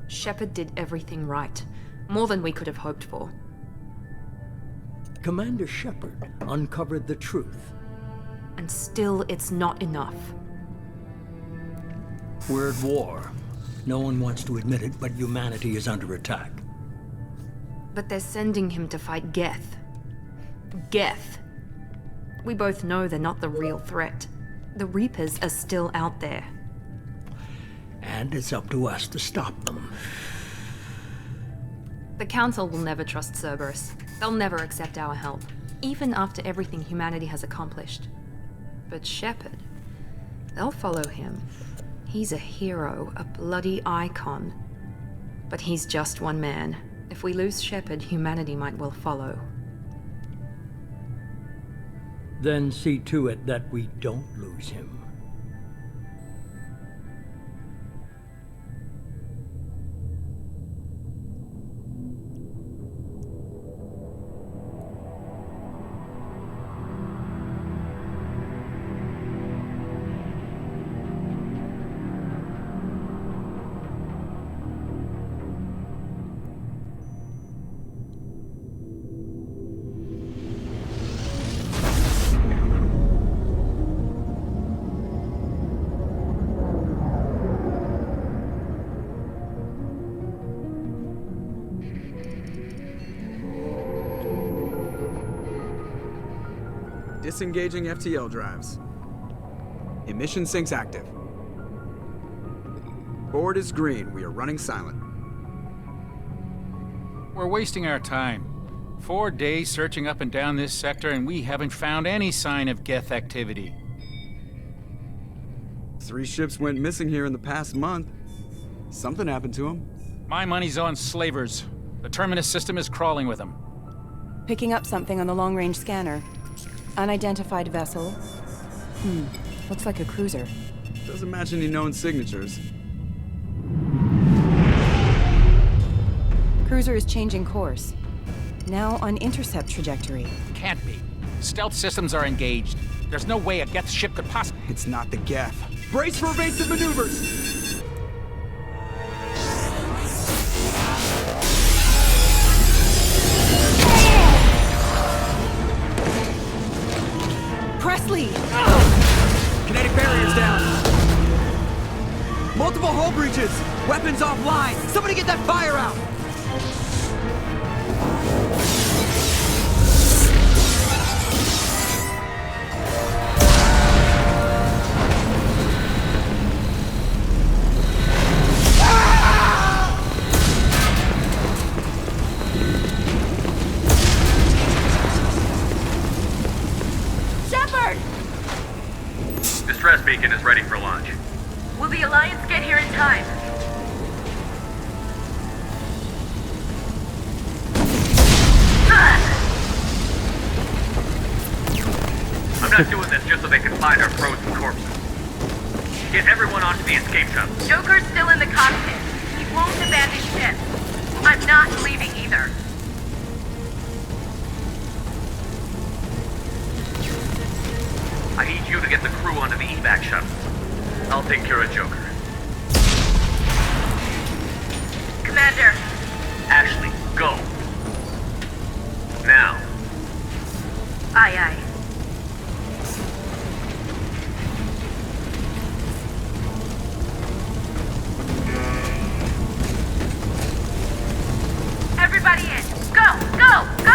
Shepard did everything right. More than we could have hoped for. Commander Shepard uncovered the truth. And still, it's not enough. We're at war. No one wants to admit it, but humanity is under attack. But they're sending him to fight Geth. Geth. We both know they're not the real threat. The Reapers are still out there. And it's up to us to stop them. The Council will never trust Cerberus. They'll never accept our help, even after everything humanity has accomplished. But Shepard, they'll follow him. He's a hero, a bloody icon. But he's just one man. If we lose Shepard, humanity might well follow. Then see to it that we don't lose him. Disengaging FTL drives. Emission sinks active. Board is green. We are running silent. We're wasting our time. 4 days searching up and down this sector, and we haven't found any sign of Geth activity. 3 ships went missing here in the past month. Something happened to them. My money's on slavers. The Terminus system is crawling with them. Picking up something on the long-range scanner. Unidentified vessel. Looks like a cruiser. Doesn't match any known signatures. Cruiser is changing course. Now on intercept trajectory. Can't be. Stealth systems are engaged. There's no way a Geth ship could possibly... It's not the Geth. Brace for evasive maneuvers! Presley! Kinetic barriers down. Multiple hull breaches. Weapons offline. Somebody get that fire out. Distress beacon is ready for launch. Will the Alliance get here in time? I'm not doing this just so they can find our frozen corpses. Get everyone onto the escape shuttle. Joker's still in the cockpit. He won't abandon ship. I'm not leaving either. I need you to get the crew onto the evac shuttle. I'll take care of Joker. Commander. Ashley, go. Now. Aye, aye. Everybody in. Go, go, go!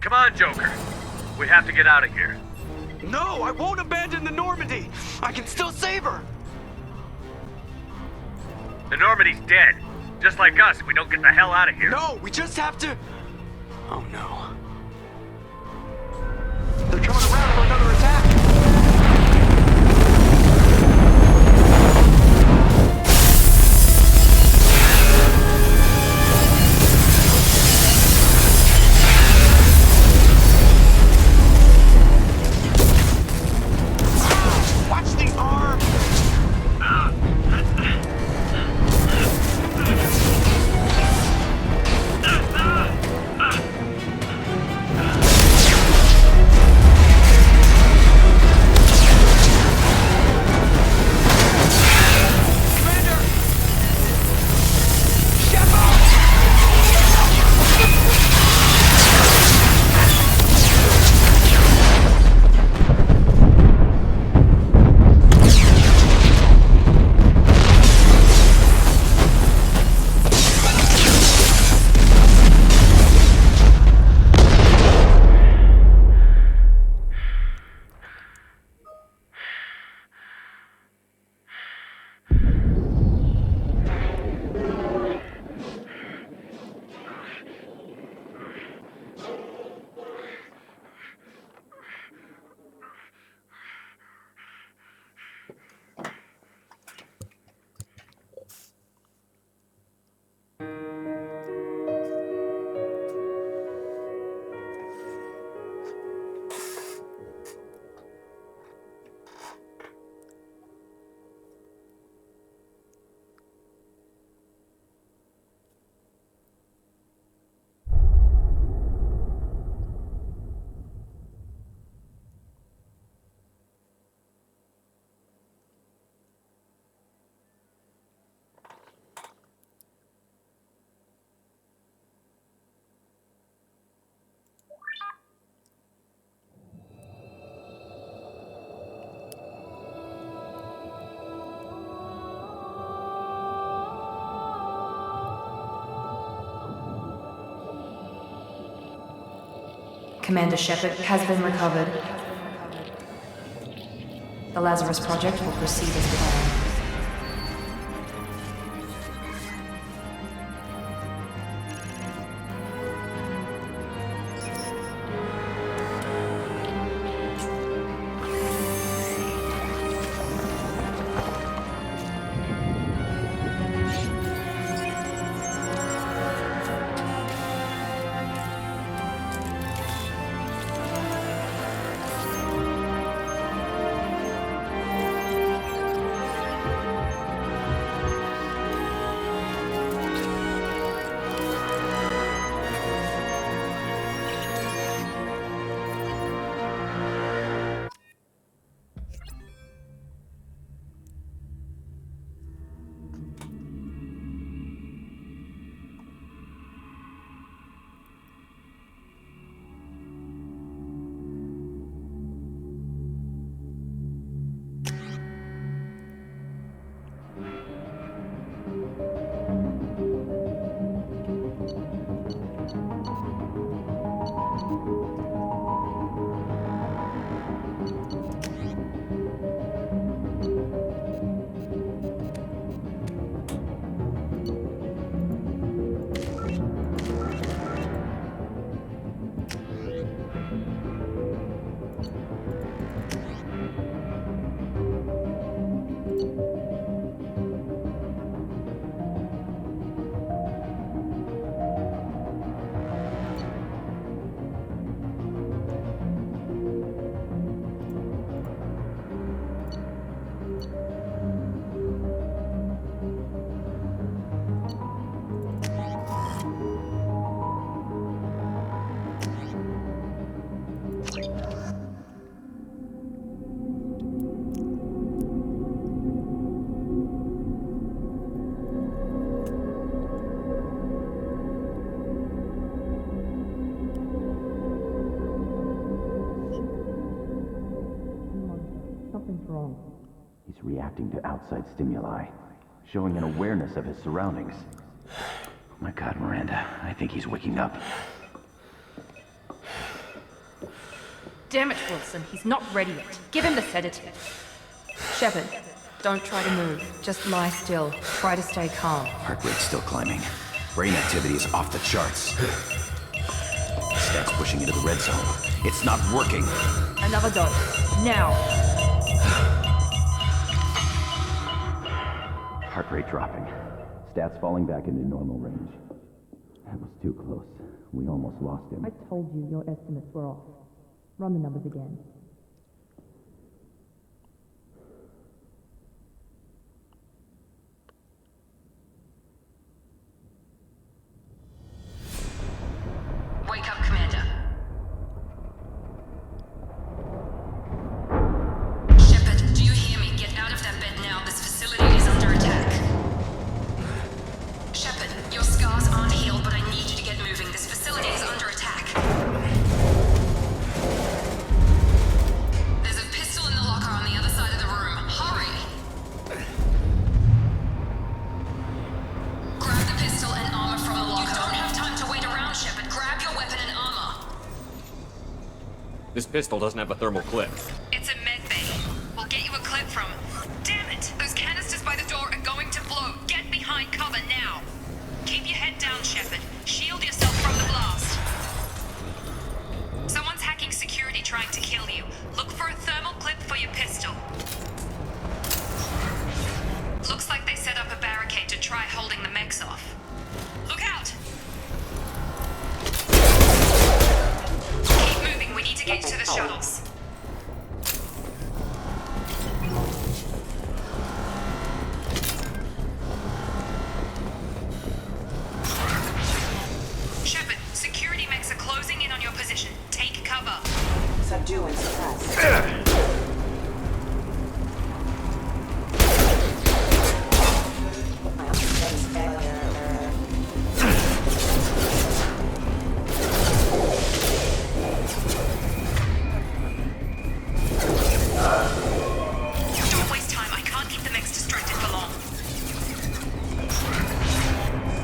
Come on, Joker. We have to get out of here. No, I won't abandon the Normandy. I can still save her. The Normandy's dead. Just like us if we don't get the hell out of here. No, we just have to... Oh no. They're coming around for another attack. Watch the arm! Commander Shepard has been recovered. The Lazarus Project will proceed as planned. He's reacting to outside stimuli, showing an awareness of his surroundings. Oh my God, Miranda, I think he's waking up. Damn it, Wilson, he's not ready yet. Give him the sedative. Shepard, don't try to move. Just lie still. Try to stay calm. Heart rate's still climbing. Brain activity is off the charts. Stats pushing into the red zone. It's not working. Another dose. Now. Heart rate dropping. Stats falling back into normal range. That was too close. We almost lost him. I told you your estimates were off. Run the numbers again. Wake up, Commander. Shepard, do you hear me? Get out of that bed now. This facility is under attack. Shepard, your scars aren't healed, but I need you to get moving. This facility is under attack. There's a pistol in the locker on the other side of the room. Hurry! Grab the pistol and armor from the locker. You don't have time to wait around, Shepard. Grab your weapon and armor. This pistol doesn't have a thermal clip. It's a med bay. We'll get you a clip from... Damn it! Those canisters by the door are going to blow. Get behind cover now. Keep your head down, Shepard. Shield yourself from the blast. Someone's hacking security trying to kill you. Look for a thermal clip for your pistol. Looks like they set up a barricade to try holding the mechs off. Look out! Keep moving. We need to get to the shuttles. Shepard, security mechs are closing in on your position. Take cover. Subdue and suppress. Don't waste time. I can't keep the mechs distracted for long.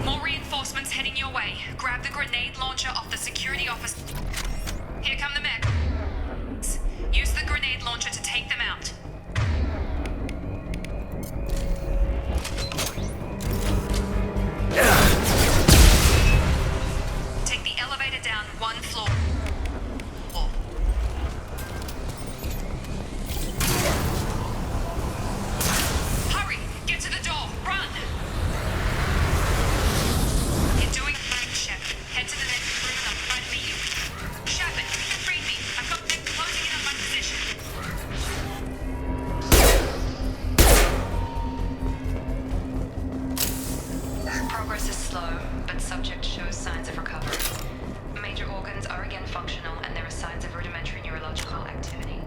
More reinforcements heading your way. Grab the grenade launcher off the security office. Here come the mechs. Use the grenade launcher to take them out. Take the elevator down one floor. Hurry! Get to the door! Run! You're doing fine, Shepard. Head to the next room and I'll try to meet you. Shepard, read me. I've got them closing in on my position. Progress is slow, but subject shows signs of recovery. Major organs are again functional, and there are signs of rudimentary neurological activity.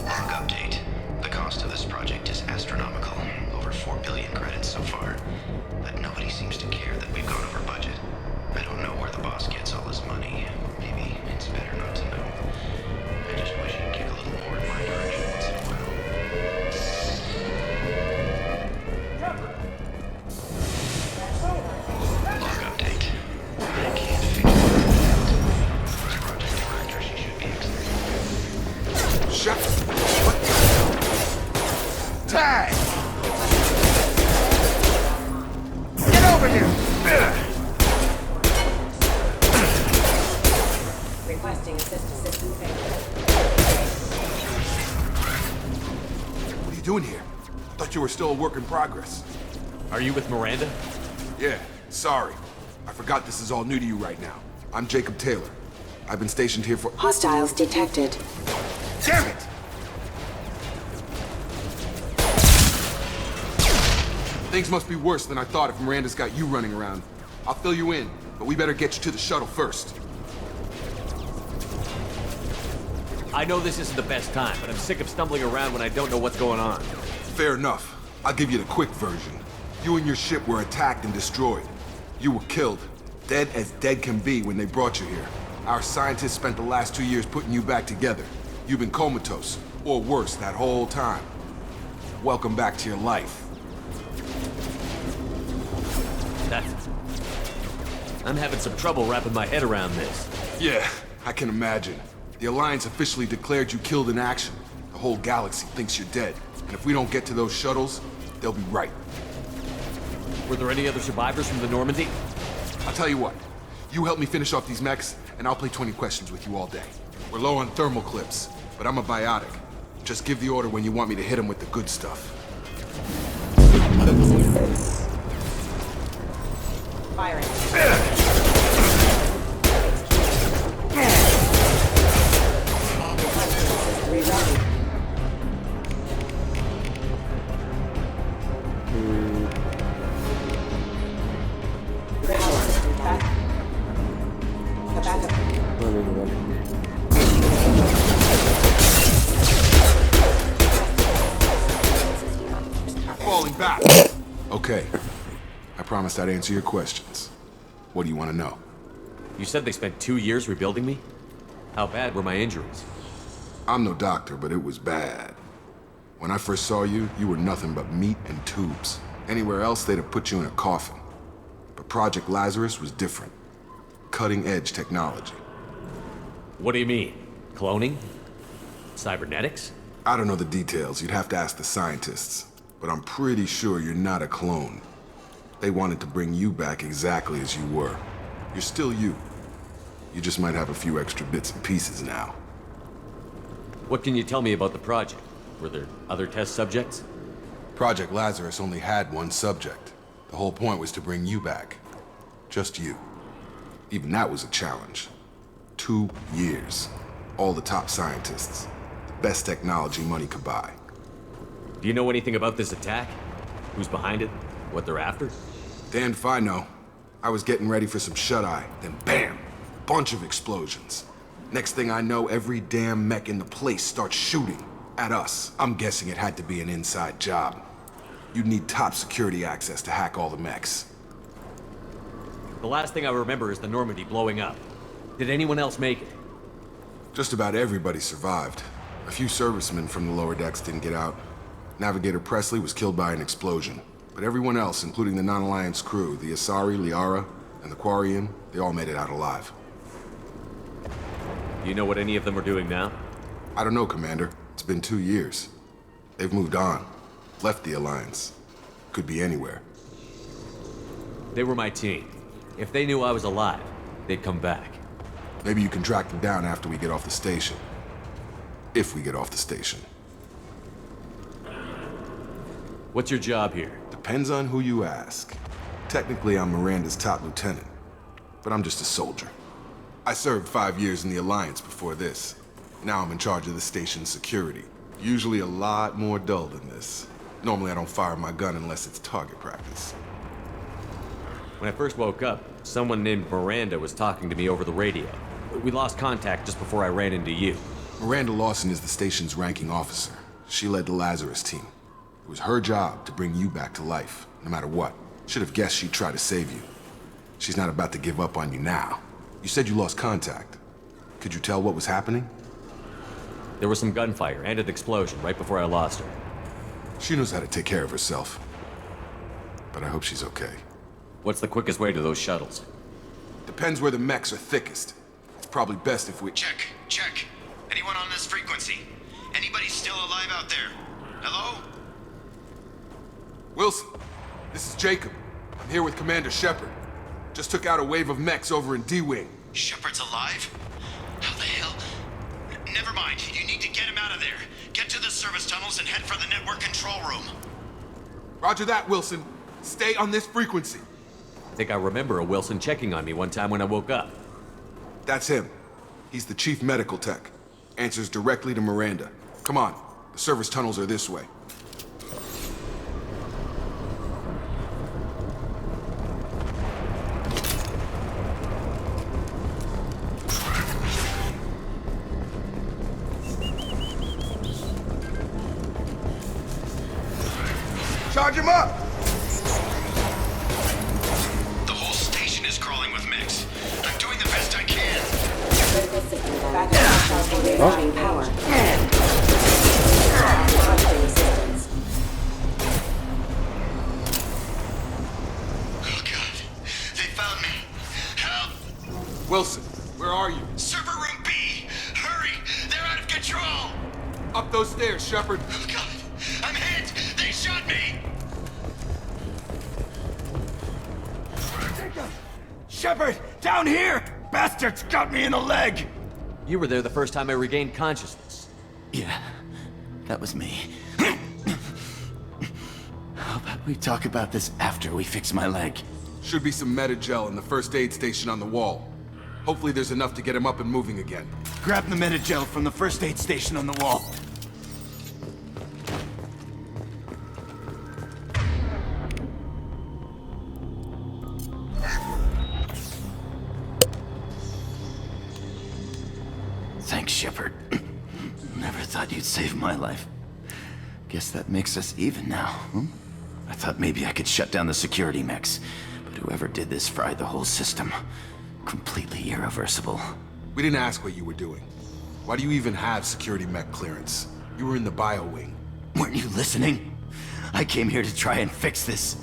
Log update. The cost of this project is astronomical. Over 4 billion credits so far. But nobody seems to care that we've gone over budget. I don't know where the boss gets all his money. Maybe it's better not to know. I just wish he'd kick a little more in my direction once in a while. Log update. I can't figure it out. This project director, she should be exiting. Shut up! What the? Tag! Get over here! Requesting assistance. What are you doing here? Thought you were still a work in progress. Are you with Miranda? Yeah, sorry. I forgot this is all new to you right now. I'm Jacob Taylor. I've been stationed here for— Hostiles detected. Damn it! Things must be worse than I thought if Miranda's got you running around. I'll fill you in, but we better get you to the shuttle first. I know this isn't the best time, but I'm sick of stumbling around when I don't know what's going on. Fair enough. I'll give you the quick version. You and your ship were attacked and destroyed. You were killed. Dead as dead can be when they brought you here. Our scientists spent the last 2 years putting you back together. You've been comatose, or worse, that whole time. Welcome back to your life. I'm having some trouble wrapping my head around this. Yeah, I can imagine. The Alliance officially declared you killed in action. The whole galaxy thinks you're dead. And if we don't get to those shuttles, they'll be right. Were there any other survivors from the Normandy? I'll tell you what. You help me finish off these mechs, and I'll play 20 questions with you all day. We're low on thermal clips, but I'm a biotic. Just give the order when you want me to hit them with the good stuff. Firing. Falling back. Okay. I promised I'd answer your questions. What do you want to know? You said they spent 2 years rebuilding me? How bad were my injuries? I'm no doctor, but it was bad. When I first saw you, you were nothing but meat and tubes. Anywhere else, they'd have put you in a coffin. But Project Lazarus was different. Cutting-edge technology. What do you mean? Cloning? Cybernetics? I don't know the details. You'd have to ask the scientists. But I'm pretty sure you're not a clone. They wanted to bring you back exactly as you were. You're still you. You just might have a few extra bits and pieces now. What can you tell me about the project? Were there other test subjects? Project Lazarus only had one subject. The whole point was to bring you back. Just you. Even that was a challenge. 2 years. All the top scientists. The best technology money could buy. Do you know anything about this attack? Who's behind it? What they're after? Damned if I know. I was getting ready for some shut-eye, then bam! Bunch of explosions. Next thing I know, every damn mech in the place starts shooting. At us. I'm guessing it had to be an inside job. You'd need top security access to hack all the mechs. The last thing I remember is the Normandy blowing up. Did anyone else make it? Just about everybody survived. A few servicemen from the lower decks didn't get out. Navigator Presley was killed by an explosion. But everyone else, including the non-Alliance crew, the Asari, Liara, and the Quarian, they all made it out alive. Do you know what any of them are doing now? I don't know, Commander. It's been 2 years. They've moved on. Left the Alliance. Could be anywhere. They were my team. If they knew I was alive, they'd come back. Maybe you can track them down after we get off the station. If we get off the station. What's your job here? Depends on who you ask. Technically, I'm Miranda's top lieutenant. But I'm just a soldier. I served 5 years in the Alliance before this. Now I'm in charge of the station's security. Usually a lot more dull than this. Normally I don't fire my gun unless it's target practice. When I first woke up, someone named Miranda was talking to me over the radio. We lost contact just before I ran into you. Miranda Lawson is the station's ranking officer. She led the Lazarus team. It was her job to bring you back to life, no matter what. Should have guessed she'd try to save you. She's not about to give up on you now. You said you lost contact. Could you tell what was happening? There was some gunfire and an explosion right before I lost her. She knows how to take care of herself. But I hope she's okay. What's the quickest way to those shuttles? Depends where the mechs are thickest. It's probably best if we... Check. Anyone on this frequency? Anybody still alive out there? Hello? Wilson, this is Jacob. I'm here with Commander Shepard. Just took out a wave of mechs over in D-Wing. Shepard's alive? How the hell? Never mind. You need to get him out of there. Get to the service tunnels and head for the network control room. Roger that, Wilson. Stay on this frequency. I think I remember a Wilson checking on me one time when I woke up. That's him. He's the chief medical tech. Answers directly to Miranda. Come on. The service tunnels are this way. Charge him up! The whole station is crawling with mechs. I'm doing the best I can. Power. Up those stairs, Shepard. God, I'm hit! They shot me! Shepard, down here! Bastards got me in the leg! You were there the first time I regained consciousness. Yeah, that was me. How about we talk about this after we fix my leg? Should be some Metagel in the first aid station on the wall. Hopefully there's enough to get him up and moving again. Grab the Metagel from the first aid station on the wall. Thanks, Shepard. Never thought you'd save my life. Guess that makes us even now, hmm? I thought maybe I could shut down the security mechs, but whoever did this fried the whole system. Completely irreversible. We didn't ask what you were doing. Why do you even have security mech clearance? You were in the bio wing. Weren't you listening? I came here to try and fix this.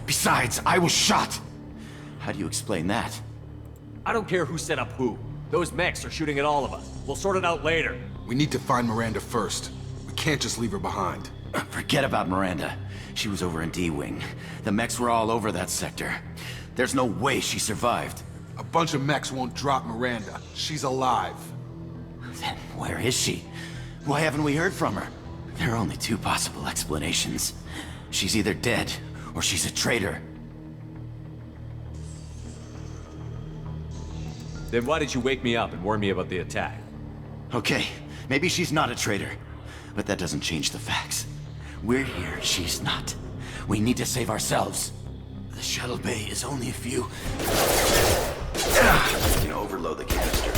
Besides, I was shot. How do you explain that? I don't care who set up who. Those mechs are shooting at all of us. We'll sort it out later. We need to find Miranda first. We can't just leave her behind. Forget about Miranda. She was over in D-Wing. The mechs were all over that sector. There's no way she survived. A bunch of mechs won't drop Miranda. She's alive. Then where is she? Why haven't we heard from her? There are only two possible explanations. She's either dead, or she's a traitor. Then why did you wake me up and warn me about the attack? Okay, maybe she's not a traitor. But that doesn't change the facts. We're here, she's not. We need to save ourselves. The shuttle bay is only a few... You know, overload the canister.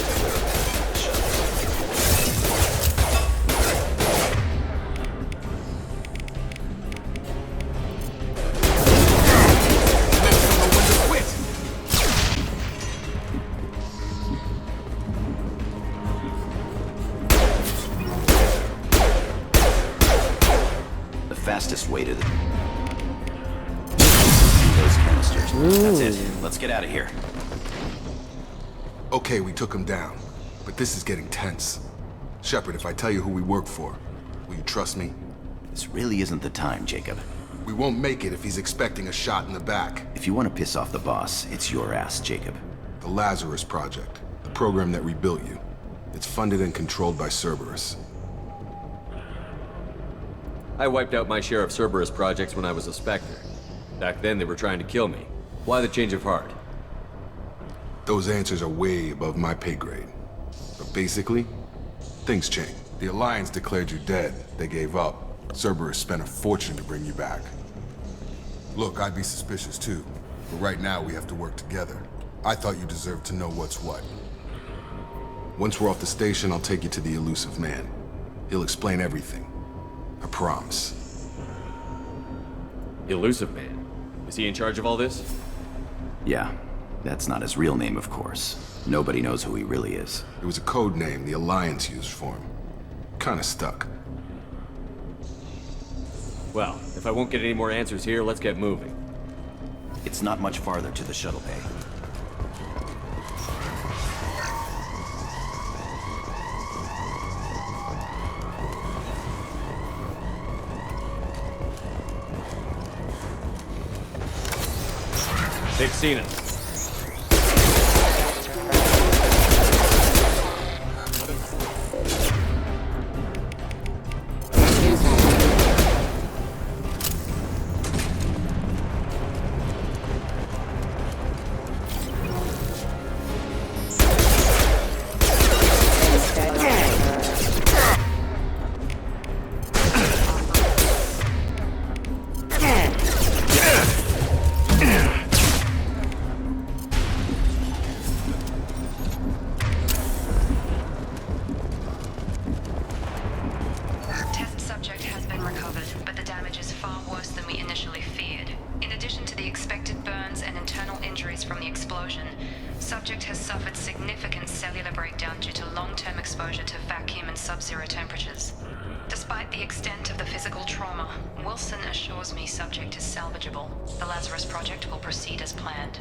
The fastest way to the... Those canisters. That's it. Let's get out of here. Okay, we took him down. But this is getting tense. Shepard, if I tell you who we work for, will you trust me? This really isn't the time, Jacob. We won't make it if he's expecting a shot in the back. If you want to piss off the boss, it's your ass, Jacob. The Lazarus Project, the program that rebuilt you. It's funded and controlled by Cerberus. I wiped out my share of Cerberus projects when I was a Spectre. Back then, they were trying to kill me. Why the change of heart? Those answers are way above my pay grade. But basically, things changed. The Alliance declared you dead. They gave up. Cerberus spent a fortune to bring you back. Look, I'd be suspicious too. But right now, we have to work together. I thought you deserved to know what's what. Once we're off the station, I'll take you to the Elusive Man. He'll explain everything. I promise. Elusive Man? Is he in charge of all this? Yeah. That's not his real name, of course. Nobody knows who he really is. It was a code name the Alliance used for him. Kinda stuck. Well, if I won't get any more answers here, let's get moving. It's not much farther to the shuttle bay. They've seen us. The Lazarus Project will proceed as planned.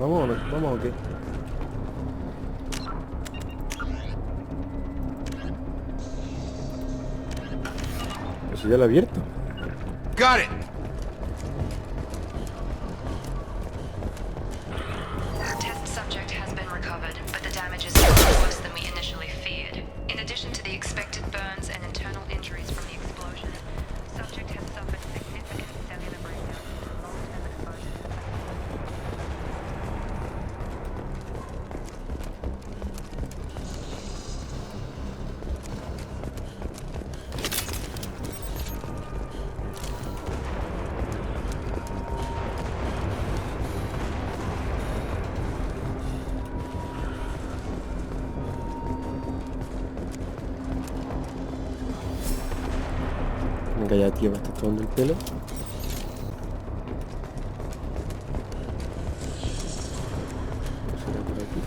Vamos o qué. Eso ya lo he abierto. Got it! Test subject has been recovered, but the damage is far worse than we initially feared. In addition to the expected burns and internal injuries from the explosion, subject has suffered significant cellular breakdown from long-term exposure. Venga ya, tío, me estás tomando el pelo. ¿Qué será por aquí?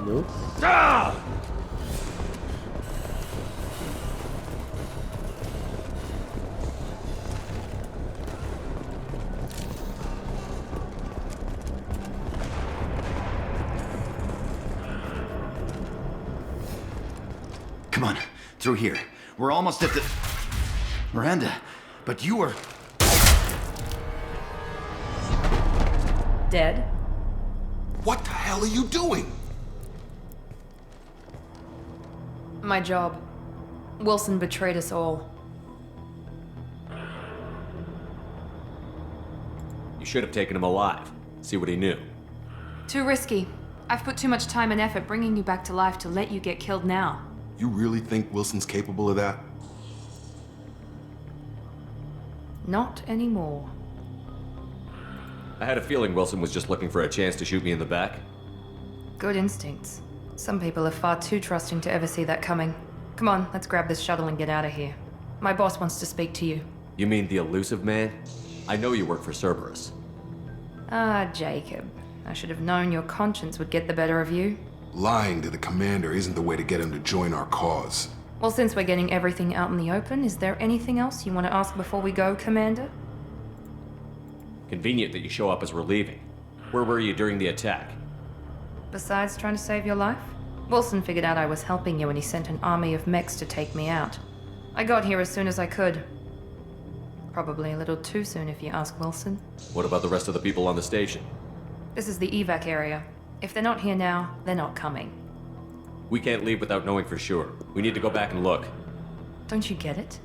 No. Come on, through here. We're almost at the... Miranda, but you were... Dead? What the hell are you doing? My job. Wilson betrayed us all. You should have taken him alive. See what he knew. Too risky. I've put too much time and effort bringing you back to life to let you get killed now. You really think Wilson's capable of that? Not anymore. I had a feeling Wilson was just looking for a chance to shoot me in the back. Good instincts. Some people are far too trusting to ever see that coming. Come on, let's grab this shuttle and get out of here. My boss wants to speak to you. You mean the elusive man? I know you work for Cerberus. Ah, Jacob. I should have known your conscience would get the better of you. Lying to the commander isn't the way to get him to join our cause. Well, since we're getting everything out in the open, is there anything else you want to ask before we go, Commander? Convenient that you show up as we're leaving. Where were you during the attack? Besides trying to save your life? Wilson figured out I was helping you and he sent an army of mechs to take me out. I got here as soon as I could. Probably a little too soon if you ask Wilson. What about the rest of the people on the station? This is the evac area. If they're not here now, they're not coming. We can't leave without knowing for sure. We need to go back and look. Don't you get it?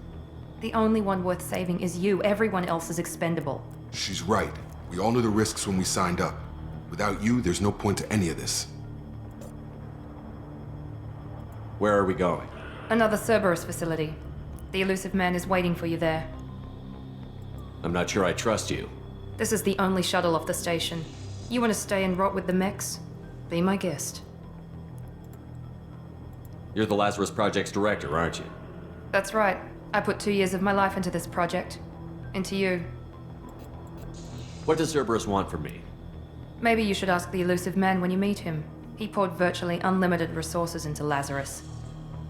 The only one worth saving is you. Everyone else is expendable. She's right. We all knew the risks when we signed up. Without you, there's no point to any of this. Where are we going? Another Cerberus facility. The elusive man is waiting for you there. I'm not sure I trust you. This is the only shuttle off the station. You want to stay and rot with the mechs? Be my guest. You're the Lazarus Project's director, aren't you? That's right. I put 2 years of my life into this project. Into you. What does Cerberus want from me? Maybe you should ask the elusive man when you meet him. He poured virtually unlimited resources into Lazarus.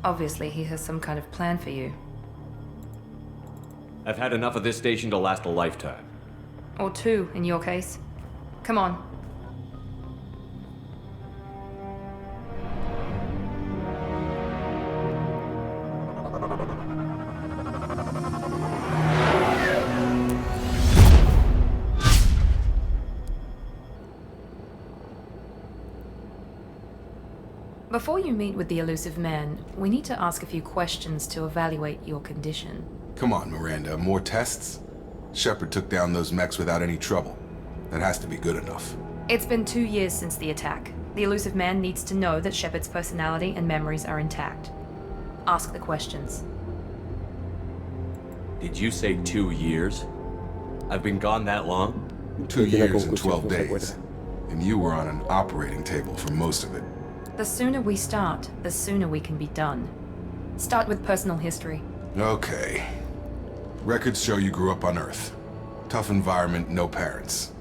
Obviously, he has some kind of plan for you. I've had enough of this station to last a lifetime. Or 2, in your case. Come on. Before you meet with the elusive man, we need to ask a few questions to evaluate your condition. Come on, Miranda, more tests? Shepard took down those mechs without any trouble. That has to be good enough. It's been 2 years since the attack. The elusive man needs to know that Shepard's personality and memories are intact. Ask the questions. Did you say 2 years? I've been gone that long? 2 years and 12 days. And you were on an operating table for most of it. The sooner we start, the sooner we can be done. Start with personal history. Okay. Records show you grew up on Earth. Tough environment, no parents.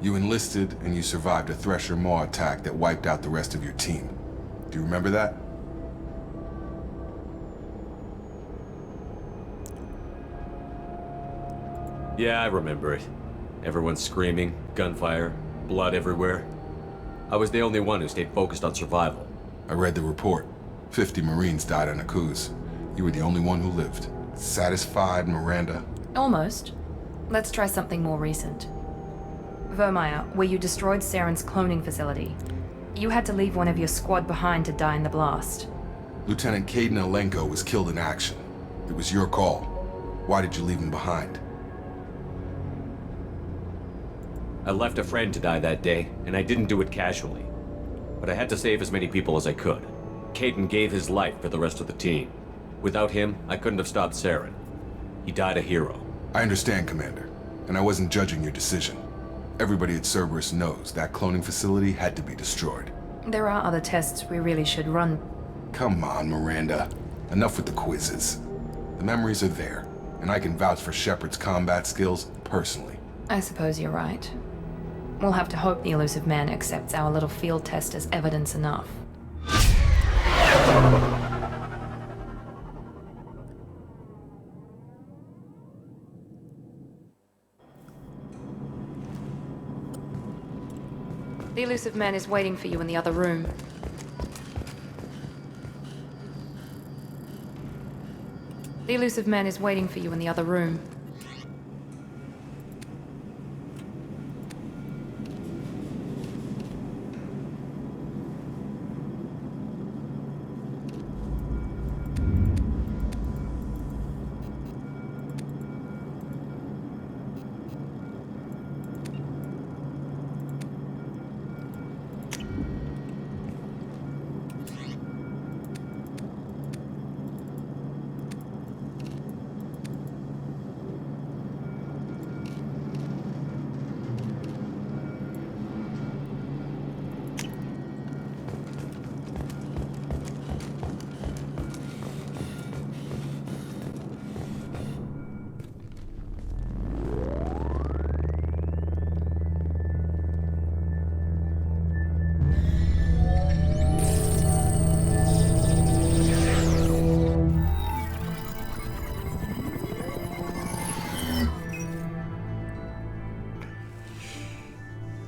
You enlisted and you survived a Thresher Maw attack that wiped out the rest of your team. Do you remember that? Yeah, I remember it. Everyone screaming, gunfire, blood everywhere. I was the only one who stayed focused on survival. I read the report. 50 Marines died on Akuz. You were the only one who lived. Satisfied, Miranda? Almost. Let's try something more recent. Vermeer, where you destroyed Saren's cloning facility. You had to leave one of your squad behind to die in the blast. Lieutenant Kaidan Alenko was killed in action. It was your call. Why did you leave him behind? I left a friend to die that day, and I didn't do it casually. But I had to save as many people as I could. Kaidan gave his life for the rest of the team. Without him, I couldn't have stopped Saren. He died a hero. I understand, Commander, and I wasn't judging your decision. Everybody at Cerberus knows that cloning facility had to be destroyed. There are other tests we really should run. Come on, Miranda. Enough with the quizzes. The memories are there, and I can vouch for Shepard's combat skills personally. I suppose you're right. We'll have to hope the Elusive Man accepts our little field test as evidence enough. The Elusive Man is waiting for you in the other room. The Elusive Man is waiting for you in the other room.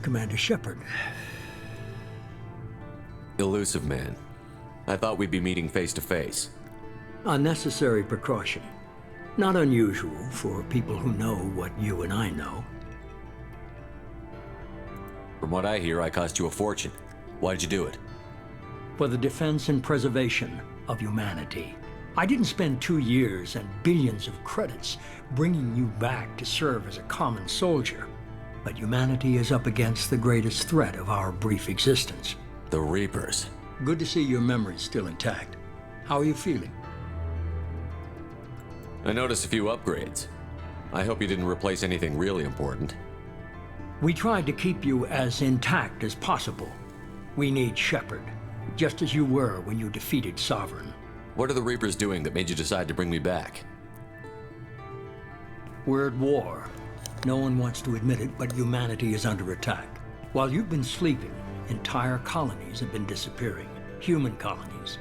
Commander Shepard. Elusive Man. I thought we'd be meeting face to face. A necessary precaution. Not unusual for people who know what you and I know. From what I hear, I cost you a fortune. Why'd you do it? For the defense and preservation of humanity. I didn't spend 2 years and billions of credits bringing you back to serve as a common soldier. But humanity is up against the greatest threat of our brief existence. The Reapers. Good to see your memory's still intact. How are you feeling? I noticed a few upgrades. I hope you didn't replace anything really important. We tried to keep you as intact as possible. We need Shepard, just as you were when you defeated Sovereign. What are the Reapers doing that made you decide to bring me back? We're at war. No one wants to admit it, but humanity is under attack. While you've been sleeping, entire colonies have been disappearing. Human colonies.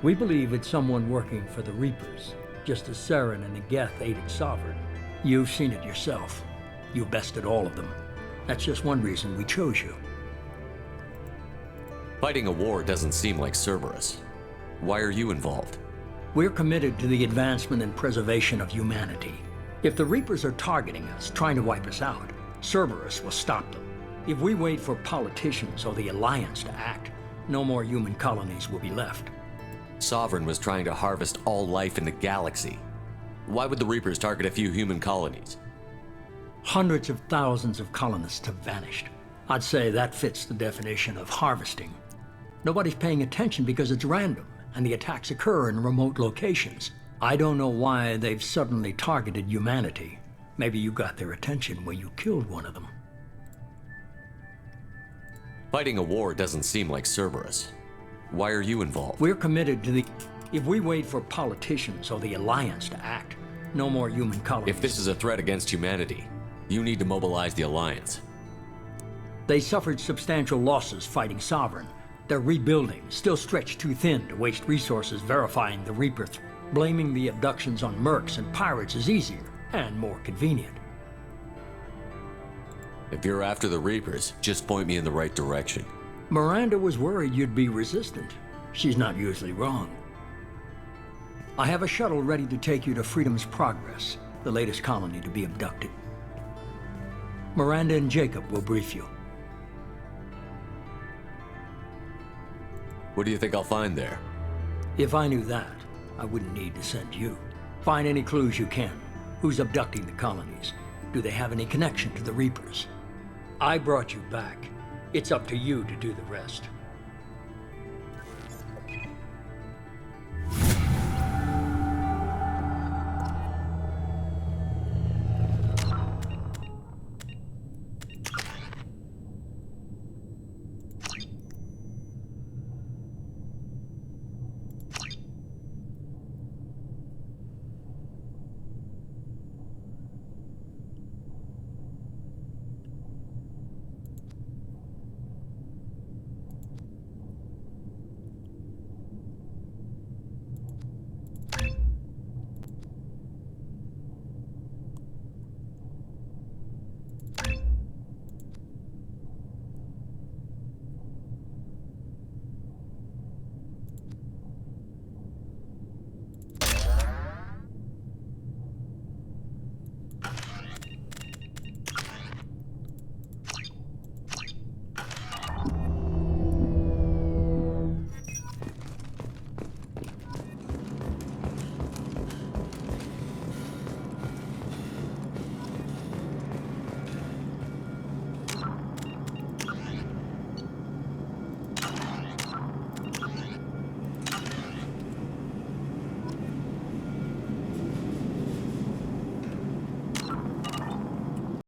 We believe it's someone working for the Reapers, just as Saren and Geth aided Sovereign. You've seen it yourself. You bested all of them. That's just one reason we chose you. Fighting a war doesn't seem like Cerberus. Why are you involved? We're committed to the advancement and preservation of humanity. If the Reapers are targeting us, trying to wipe us out, Cerberus will stop them. If we wait for politicians or the Alliance to act, no more human colonies will be left. Sovereign was trying to harvest all life in the galaxy. Why would the Reapers target a few human colonies? Hundreds of thousands of colonists have vanished. I'd say that fits the definition of harvesting. Nobody's paying attention because it's random, and the attacks occur in remote locations. I don't know why they've suddenly targeted humanity. Maybe you got their attention when you killed one of them. Fighting a war doesn't seem like Cerberus. Why are you involved? We're committed to the... If we wait for politicians or the Alliance to act, no more human colonies. If this is a threat against humanity, You need to mobilize the Alliance. They suffered substantial losses fighting Sovereign. They're rebuilding, still stretched too thin to waste resources verifying the Reaper. Blaming the abductions on mercs and pirates is easier and more convenient. If you're after the Reapers, just point me in the right direction. Miranda was worried you'd be resistant. She's not usually wrong. I have a shuttle ready to take you to Freedom's Progress, the latest colony to be abducted. Miranda and Jacob will brief you. What do you think I'll find there? If I knew that, I wouldn't need to send you. Find any clues you can. Who's abducting the colonies? Do they have any connection to the Reapers? I brought you back. It's up to you to do the rest.